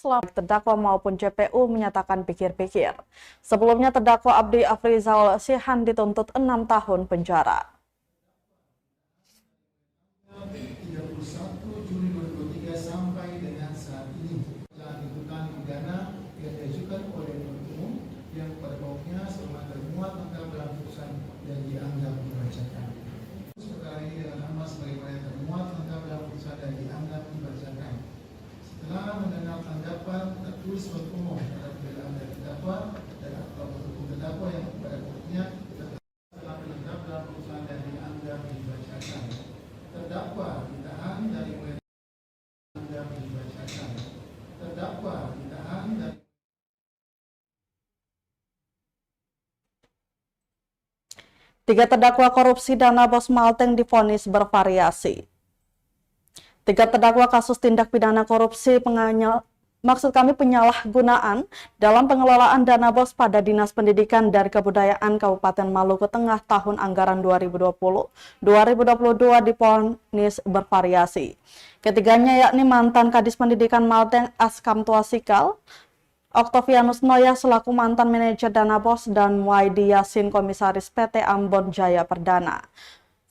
selama terdakwa maupun JPU menyatakan pikir-pikir. Sebelumnya terdakwa Abdi Afrizal Shihan dituntut 6 tahun penjara. 31 Juli 2023 sampai dengan saat ini telah tuntutan pidana yang diajukan oleh penuntut umum yang pada pokoknya selama termuat lengkap dalam putusan dan dianggap dibacakan. Perkara ini dengan nama sebagaimana termuat lengkap dalam putusan dan dianggap dibacakan. Setelah mendengar tanggapan tertulis penuntut umum terhadap pembelaan dari terdakwa dan akta hukum terdakwa yang pada pokoknya telah lengkap dalam putusan dan dianggap dibacakan. Terdakwa ditahan dari mulai dianggap dibacakan. Terdakwa ditahan dari Tiga terdakwa korupsi dana Bos Malteng divonis bervariasi. Tiga terdakwa kasus tindak pidana korupsi penyalahgunaan dalam pengelolaan dana BOS pada Dinas Pendidikan dan Kebudayaan Kabupaten Maluku Tengah tahun anggaran 2020-2022 divonis bervariasi. Ketiganya yakni mantan Kadis Pendidikan Malteng Askam Tuasikal, Oktavianus Noya selaku mantan manajer dana BOS, dan Waidi Yasin komisaris PT Ambon Jaya Perdana.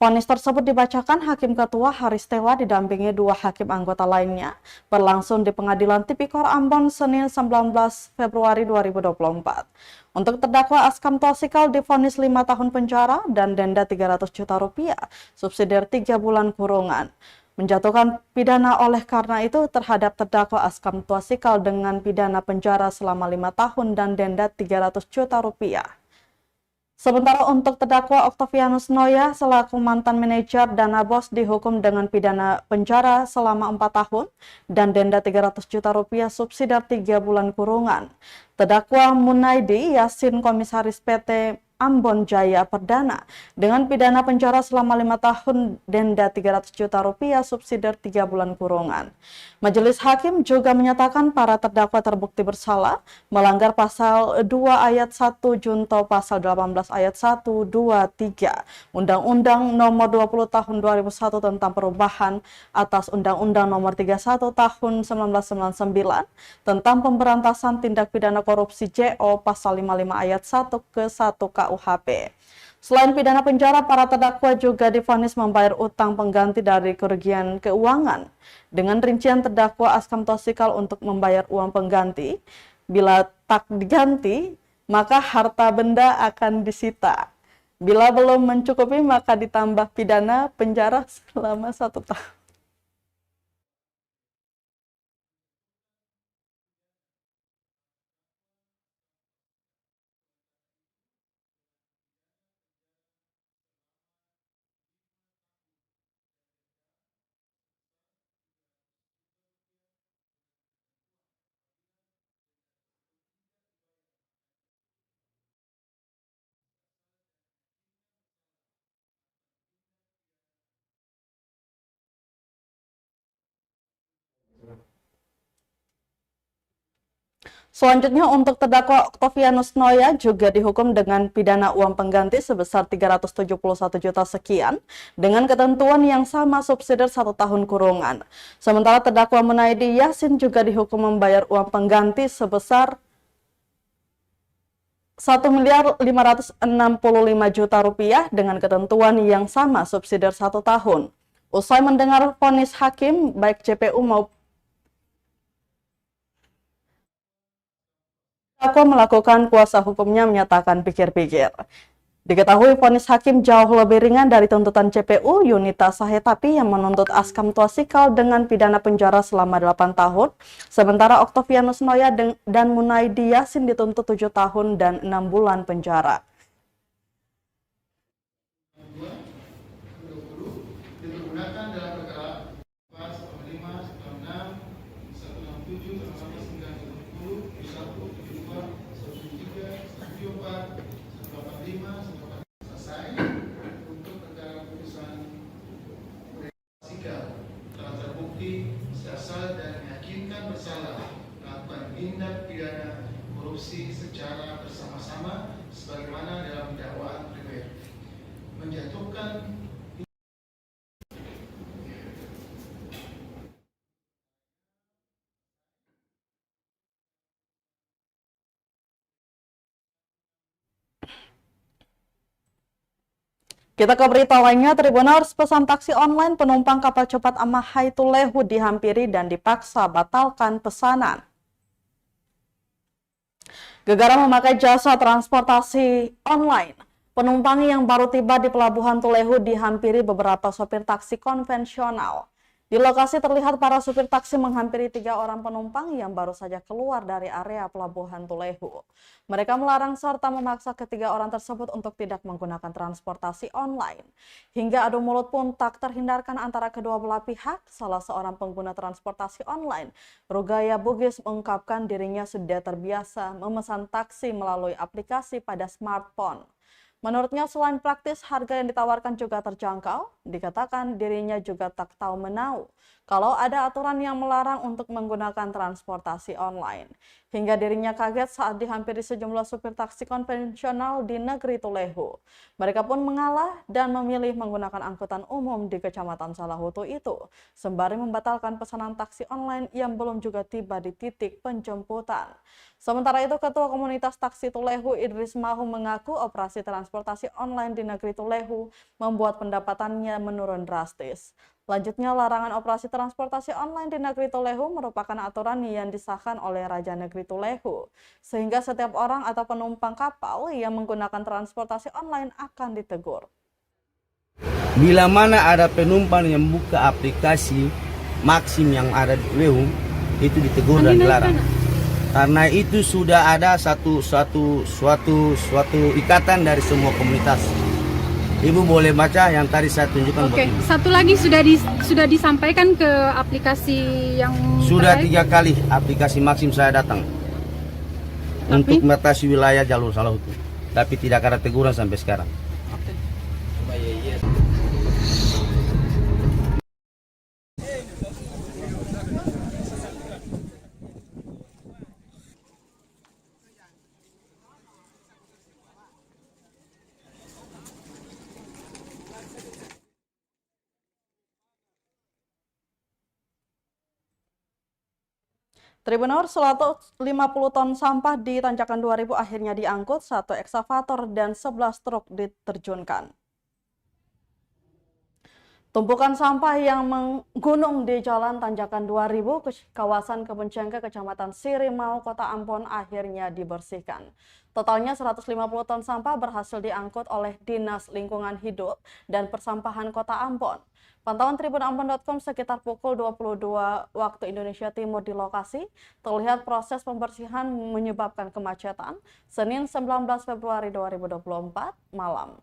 Vonis tersebut dibacakan Hakim Ketua Haristewa didampingi dua hakim anggota lainnya berlangsung di Pengadilan Tipikor Ambon Senin 19 Februari 2024. Untuk terdakwa Askam Tuasikal divonis 5 tahun penjara dan denda 300 juta rupiah, subsidiar 3 bulan kurungan. Menjatuhkan pidana oleh karena itu terhadap terdakwa Askam Tuasikal dengan pidana penjara selama 5 tahun dan denda 300 juta rupiah. Sementara untuk terdakwa Oktavianus Noya selaku mantan manajer dana BOS dihukum dengan pidana penjara selama 4 tahun dan denda 300 juta rupiah subsidiar 3 bulan kurungan. Terdakwa Munaidi Yasin komisaris PT Ambon Jaya Perdana dengan pidana penjara selama 5 tahun denda 300 juta rupiah subsidiar 3 bulan kurungan. Majelis Hakim juga menyatakan para terdakwa terbukti bersalah melanggar pasal 2 ayat 1 junto pasal 18 ayat 1, 2, 3 Undang-Undang Nomor 20 Tahun 2001 tentang perubahan atas Undang-Undang Nomor 31 Tahun 1999 tentang pemberantasan tindak pidana korupsi JO pasal 55 ayat 1 ke 1 KUHP. Selain pidana penjara, para terdakwa juga divonis membayar utang pengganti dari kerugian keuangan. Dengan rincian terdakwa Askam Tuasikal untuk membayar uang pengganti, bila tak diganti, maka harta benda akan disita. Bila belum mencukupi, maka ditambah pidana penjara selama 1 tahun. Selanjutnya untuk terdakwa Oktavianus Noya juga dihukum dengan pidana uang pengganti sebesar 371 juta sekian dengan ketentuan yang sama subsidiar 1 tahun kurungan. Sementara terdakwa Munaidi Yasin juga dihukum membayar uang pengganti sebesar 1.565 juta rupiah dengan ketentuan yang sama subsidiar 1 tahun. Usai mendengar vonis hakim, baik JPU maupun terdakwa melakukan, kuasa hukumnya menyatakan pikir-pikir. Diketahui vonis hakim jauh lebih ringan dari tuntutan JPU Yunita Sahetapi yang menuntut Askam Tuasikal dengan pidana penjara selama 8 tahun, sementara Oktavianus Noya dan Munaidi Yasin dituntut 7 tahun dan 6 bulan penjara. dipergunakan dalam perkara 165, 166, 167, 169, 170, 172, 173, 174, 185, selesai untuk perkara putusan Tuasikal telah terbukti bersalah dan meyakinkan bersalah melakukan tindak pidana korupsi secara bersama-sama sebagaimana dalam dakwaan primer, menjatuhkan Kita ke berita lainnya, Tribuners, pesan taksi online penumpang kapal cepat Amahai Tulehu dihampiri dan dipaksa batalkan pesanan. Gegara memakai jasa transportasi online, penumpang yang baru tiba di Pelabuhan Tulehu dihampiri beberapa sopir taksi konvensional. Di lokasi terlihat para supir taksi menghampiri 3 orang penumpang yang baru saja keluar dari area Pelabuhan Tulehu. Mereka melarang serta memaksa ketiga orang tersebut untuk tidak menggunakan transportasi online. Hingga adu mulut pun tak terhindarkan antara kedua belah pihak. Salah seorang pengguna transportasi online, Rugaya Bugis, mengungkapkan dirinya sudah terbiasa memesan taksi melalui aplikasi pada smartphone. Menurutnya, selain praktis, harga yang ditawarkan juga terjangkau. Dikatakan dirinya juga tak tahu menahu kalau ada aturan yang melarang untuk menggunakan transportasi online. Hingga dirinya kaget saat dihampiri sejumlah supir taksi konvensional di negeri Tulehu. Mereka pun mengalah dan memilih menggunakan angkutan umum di Kecamatan Salahutu itu, sembari membatalkan pesanan taksi online yang belum juga tiba di titik penjemputan. Sementara itu, Ketua Komunitas Taksi Tulehu Idris Mahu mengaku operasi transportasi online di negeri Tulehu membuat pendapatannya menurun drastis. Selanjutnya, larangan operasi transportasi online di negeri Tulehu merupakan aturan yang disahkan oleh Raja Negeri Tulehu, sehingga setiap orang atau penumpang kapal yang menggunakan transportasi online akan ditegur. Bila mana ada penumpang yang buka aplikasi Maxim yang ada di Tulehu, itu ditegur dan dilarang. Karena itu sudah ada suatu ikatan dari semua komunitas. Ibu boleh baca yang tadi saya tunjukkan. Oke, satu lagi sudah disampaikan ke aplikasi yang sudah terkait? 3 kali aplikasi Maxim saya datang untuk membatasi wilayah jalur Salahutu, tapi tidak ada teguran sampai sekarang. Oke. Tribuners, 150 ton sampah di Tanjakan 2000 akhirnya diangkut, 1 eksavator dan 11 truk diterjunkan. Tumpukan sampah yang menggunung di Jalan Tanjakan 2000, kawasan Kebun Cengkeh, Kecamatan Sirimau, Kota Ambon akhirnya dibersihkan. Totalnya 150 ton sampah berhasil diangkut oleh Dinas Lingkungan Hidup dan Persampahan Kota Ambon. Pantauan tribunambon.com sekitar pukul 22 waktu Indonesia Timur di lokasi, terlihat proses pembersihan menyebabkan kemacetan Senin 19 Februari 2024 malam.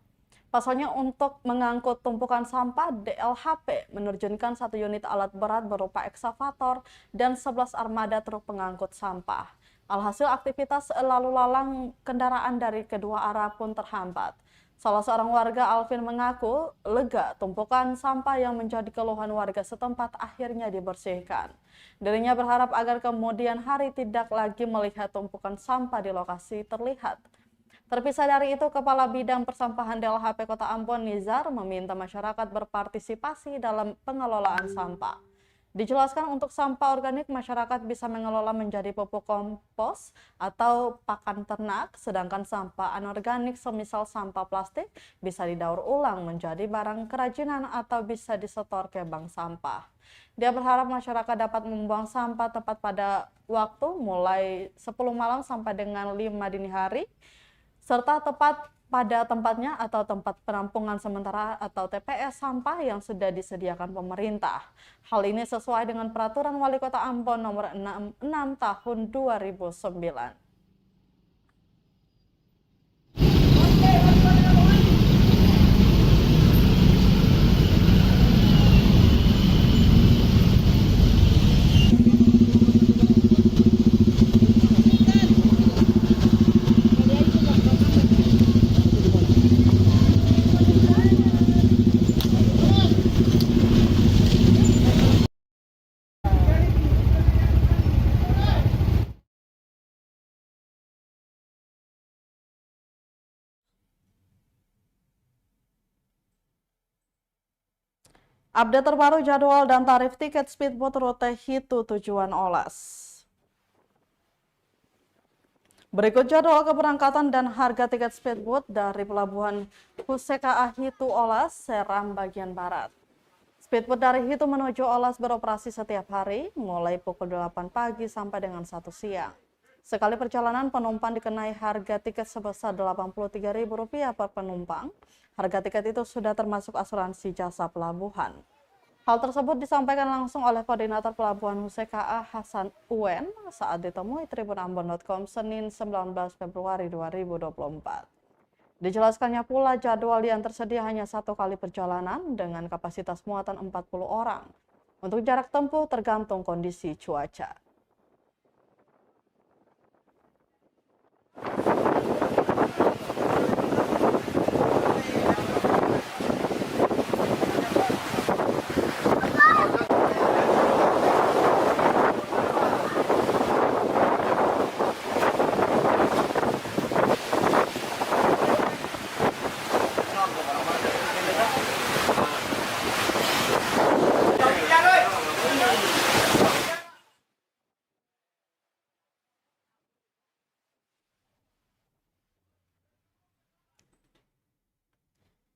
Pasalnya untuk mengangkut tumpukan sampah, DLHP menerjunkan 1 unit alat berat berupa eksavator dan 11 armada truk pengangkut sampah. Alhasil aktivitas lalu lalang kendaraan dari kedua arah pun terhambat. Salah seorang warga, Alvin, mengaku lega tumpukan sampah yang menjadi keluhan warga setempat akhirnya dibersihkan. Dirinya berharap agar kemudian hari tidak lagi melihat tumpukan sampah di lokasi terlihat. Terpisah dari itu, Kepala Bidang Persampahan DLHP Kota Ambon, Nizar, meminta masyarakat berpartisipasi dalam pengelolaan sampah. Dijelaskan untuk sampah organik, masyarakat bisa mengelola menjadi pupuk kompos atau pakan ternak, sedangkan sampah anorganik semisal sampah plastik bisa didaur ulang menjadi barang kerajinan atau bisa disetor ke bank sampah. Dia berharap masyarakat dapat membuang sampah tepat pada waktu mulai 10 malam sampai dengan 5 dini hari, serta tepat pada tempatnya atau tempat penampungan sementara atau TPS sampah yang sudah disediakan pemerintah. Hal ini sesuai dengan Peraturan Wali Kota Ambon Nomor 66 Tahun 2009. Update terbaru jadwal dan tarif tiket speedboat rute Hitu tujuan Olas. Berikut jadwal keberangkatan dan harga tiket speedboat dari Pelabuhan Hussekaa Hitu Olas, Seram bagian barat. Speedboat dari Hitu menuju Olas beroperasi setiap hari, mulai pukul 8 pagi sampai dengan 1 siang. Sekali perjalanan, penumpang dikenai harga tiket sebesar Rp83.000 per penumpang. Harga tiket itu sudah termasuk asuransi jasa pelabuhan. Hal tersebut disampaikan langsung oleh Koordinator Pelabuhan Hussekaa Hasan Uwen saat ditemui tribunambon.com Senin 19 Februari 2024. Dijelaskannya pula jadwal yang tersedia hanya 1 kali perjalanan dengan kapasitas muatan 40 orang. Untuk jarak tempuh tergantung kondisi cuaca.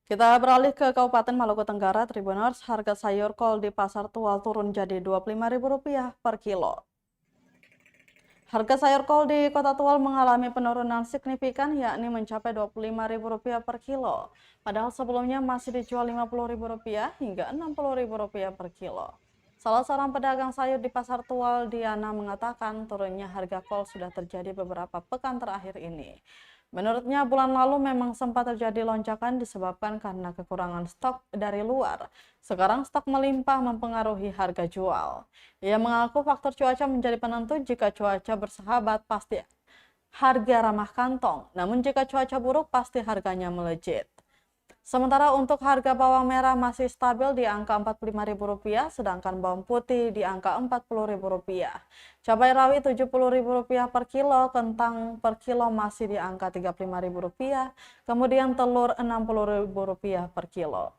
Kita beralih ke Kabupaten Maluku Tenggara, Tribuners. Harga sayur kol di Pasar Tual turun jadi Rp25.000 per kilo. Harga sayur kol di Kota Tual mengalami penurunan signifikan, yakni mencapai Rp25.000 per kilo. Padahal sebelumnya masih dijual Rp50.000 hingga Rp60.000 per kilo. Salah seorang pedagang sayur di Pasar Tual, Diana, mengatakan turunnya harga kol sudah terjadi beberapa pekan terakhir ini. Menurutnya, bulan lalu memang sempat terjadi lonjakan disebabkan karena kekurangan stok dari luar. Sekarang stok melimpah mempengaruhi harga jual. Ia mengaku faktor cuaca menjadi penentu. Jika cuaca bersahabat, pasti harga ramah kantong. Namun jika cuaca buruk, pasti harganya melejit. Sementara untuk harga bawang merah masih stabil di angka Rp45.000, sedangkan bawang putih di angka Rp40.000. Cabai rawit Rp70.000 per kilo, kentang per kilo masih di angka Rp35.000, kemudian telur Rp60.000 per kilo.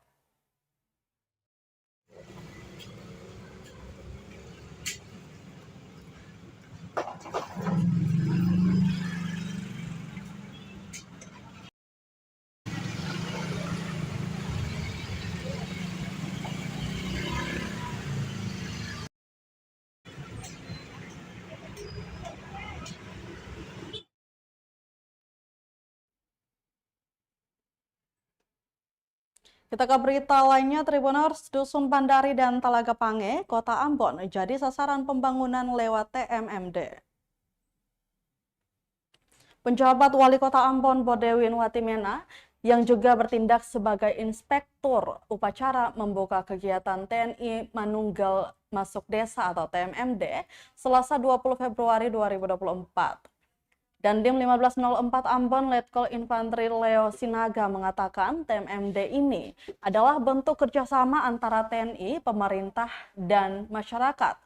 Kita ke berita lainnya, Tribuners. Dusun Bandari dan Talaga Pange, Kota Ambon, jadi sasaran pembangunan lewat TMMD. Penjabat Wali Kota Ambon, Bodewin Watimena, yang juga bertindak sebagai inspektur upacara membuka kegiatan TNI Manunggal Masuk Desa atau TMMD, Selasa 20 Februari 2024. Dandim 1504 Ambon Letkol Infanteri Leo Sinaga mengatakan TMMD ini adalah bentuk kerjasama antara TNI, pemerintah, dan masyarakat.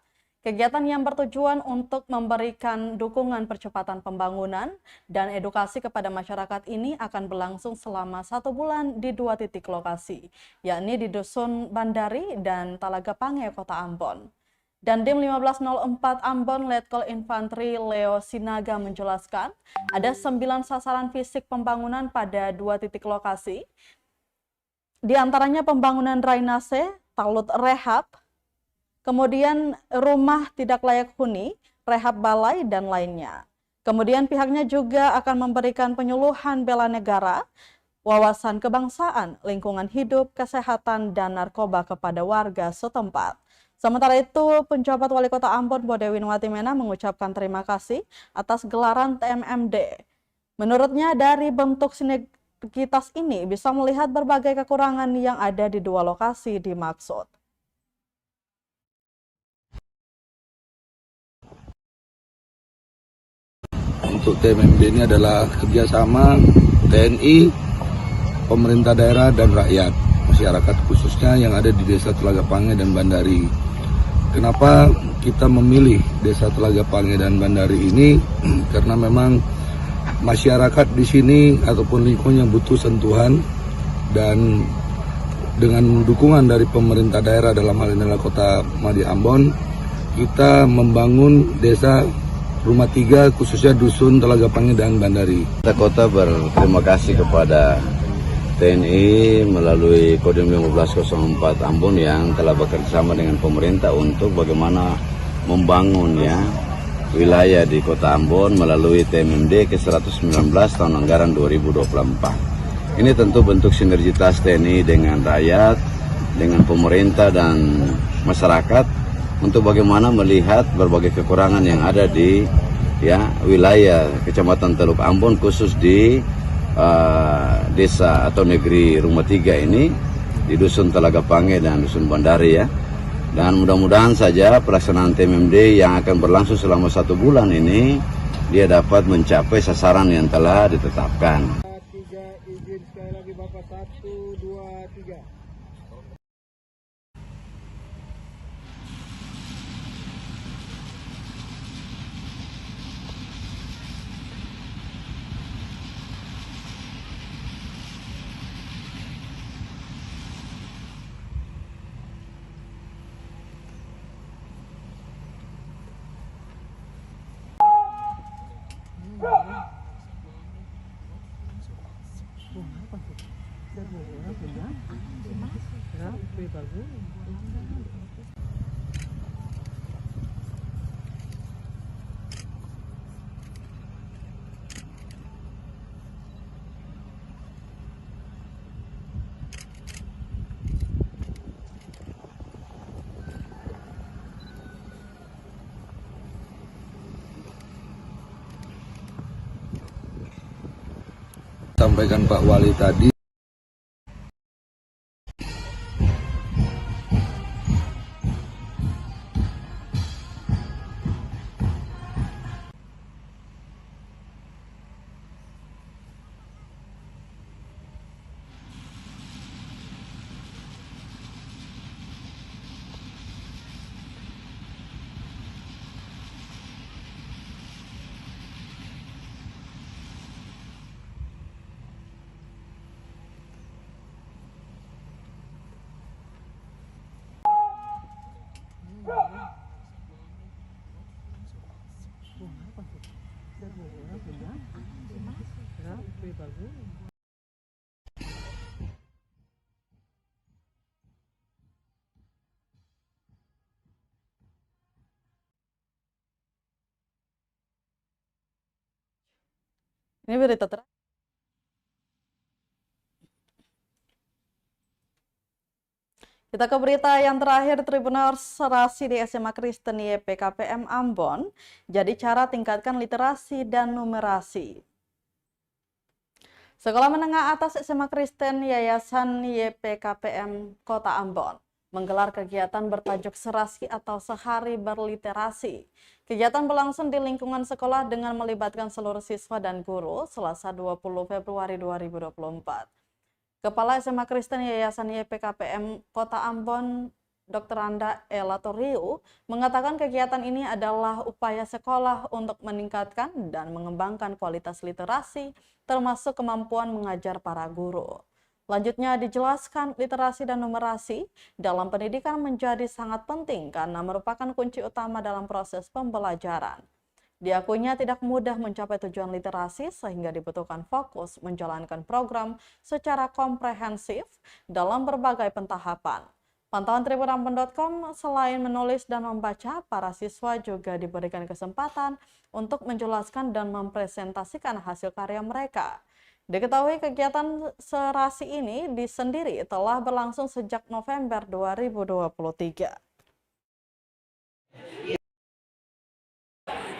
Kegiatan yang bertujuan untuk memberikan dukungan percepatan pembangunan dan edukasi kepada masyarakat ini akan berlangsung selama 1 bulan di 2 titik lokasi, yakni di Dusun Bandari dan Talaga Pange, Kota Ambon. Dandim 1504 Ambon Letkol Infanteri Leo Sinaga menjelaskan ada 9 sasaran fisik pembangunan pada 2 titik lokasi. Di antaranya pembangunan drainase, talut rehab, kemudian rumah tidak layak huni, rehab balai, dan lainnya. Kemudian pihaknya juga akan memberikan penyuluhan bela negara, wawasan kebangsaan, lingkungan hidup, kesehatan, dan narkoba kepada warga setempat. Sementara itu, penjabat Wali Kota Ambon Bodewin Watimena mengucapkan terima kasih atas gelaran TMMD. Menurutnya, dari bentuk sinergitas ini bisa melihat berbagai kekurangan yang ada di 2 lokasi dimaksud. Untuk TMMD ini adalah kerjasama TNI, pemerintah daerah, dan rakyat, masyarakat khususnya yang ada di Desa Talaga Pange dan Bandari. Kenapa kita memilih Desa Talaga Pange dan Bandari ini? Karena memang masyarakat di sini ataupun lingkungan yang butuh sentuhan, dan dengan dukungan dari pemerintah daerah dalam hal ini adalah Kota Madi Ambon, kita membangun desa Rumah 3 khususnya Dusun Telaga Pange dan Bandari. Kota berterima kasih kepada TNI melalui Kodim 1504 Ambon yang telah bekerjasama dengan pemerintah untuk bagaimana membangun ya wilayah di Kota Ambon melalui TMMD ke-119 tahun anggaran 2024. Ini tentu bentuk sinergitas TNI dengan rakyat, dengan pemerintah dan masyarakat untuk bagaimana melihat berbagai kekurangan yang ada di wilayah Kecamatan Teluk Ambon, khusus di desa atau negeri Rumah 3 ini di Dusun Telaga Pange dan Dusun Bandari ya. Dan mudah-mudahan saja pelaksanaan TMMD yang akan berlangsung selama 1 bulan ini dia dapat mencapai sasaran yang telah ditetapkan. 3 izin sekali lagi Bapak 1, 2, 3. Sampaikan Pak Wali tadi, Ini berita terakhir. Kita ke berita yang terakhir, Tribuners serasi di SMA Kristen YPKPM Ambon jadi cara tingkatkan literasi dan numerasi. Sekolah Menengah Atas SMA Kristen Yayasan YPKPM Kota Ambon menggelar kegiatan bertajuk Serasi atau Sehari Berliterasi. Kegiatan berlangsung di lingkungan sekolah dengan melibatkan seluruh siswa dan guru Selasa 20 Februari 2024. Kepala SMA Kristen Yayasan YPKPM Kota Ambon, Dr. Anda Elatoriu, mengatakan kegiatan ini adalah upaya sekolah untuk meningkatkan dan mengembangkan kualitas literasi, termasuk kemampuan mengajar para guru. Lanjutnya dijelaskan literasi dan numerasi dalam pendidikan menjadi sangat penting karena merupakan kunci utama dalam proses pembelajaran. Diakuinya tidak mudah mencapai tujuan literasi sehingga dibutuhkan fokus menjalankan program secara komprehensif dalam berbagai pentahapan. Pantauan tribunambon.com selain menulis dan membaca, para siswa juga diberikan kesempatan untuk menjelaskan dan mempresentasikan hasil karya mereka. Diketahui kegiatan serasi ini sendiri telah berlangsung sejak November 2023.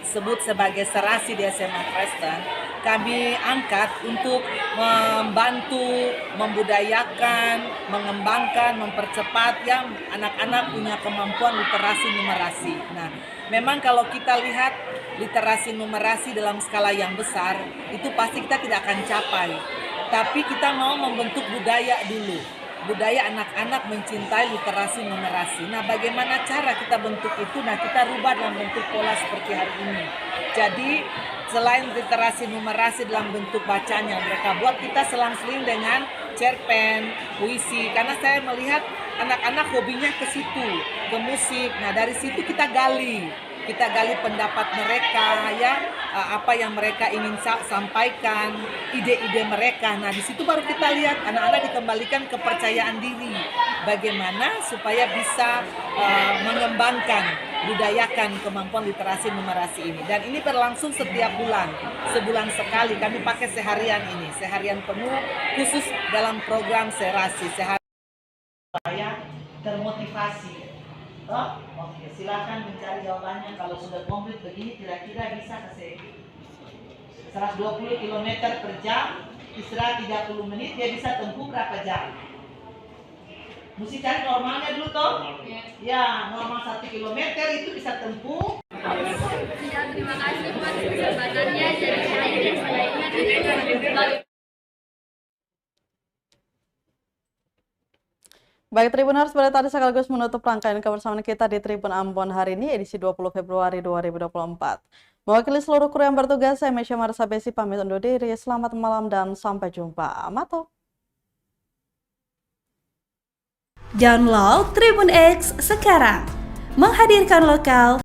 Sebut sebagai serasi di SMA Kristen, kami angkat untuk membantu, membudayakan, mengembangkan, mempercepat yang anak-anak punya kemampuan literasi numerasi. Nah, memang kalau kita lihat literasi numerasi dalam skala yang besar, itu pasti kita tidak akan capai. Tapi kita mau membentuk budaya dulu. Budaya anak-anak mencintai literasi numerasi. Nah, bagaimana cara kita bentuk itu? Nah, kita rubah dalam bentuk pola seperti hari ini. Jadi, selain literasi numerasi dalam bentuk bacanya, mereka buat kita selang-seling dengan cerpen, puisi. Karena saya melihat anak-anak hobinya ke situ, ke musik. Nah, dari situ kita gali kita gali pendapat mereka ya, apa yang mereka ingin sampaikan, ide-ide mereka. Nah, di situ baru kita lihat anak-anak dikembalikan kepercayaan diri, bagaimana supaya bisa mengembangkan, budayakan kemampuan literasi numerasi ini. Dan ini berlangsung setiap bulan, sebulan sekali. Kami pakai seharian ini, seharian penuh khusus dalam program Serasi, supaya termotivasi. Oh, oke, silakan mencari jawabannya. Kalau sudah komplit begini, kira-kira bisa kasih 120 km per jam, istirahat 30 menit, dia bisa tempuh berapa jam? Mesti cari normalnya dulu toh? Ya, normal 1 km itu bisa tempuh. Ya, terima kasih buat kesempatannya. Jadi saya ingin sebaiknya Baik Tribuners, pada tadi sekaligus menutup rangkaian kebersamaan kita di Tribun Ambon hari ini, edisi 20 Februari 2024. Mewakili seluruh kru yang bertugas, saya Mesya Marisa Besi pamit undur diri. Selamat malam dan sampai jumpa. Mato. Download Tribun X sekarang, menghadirkan lokal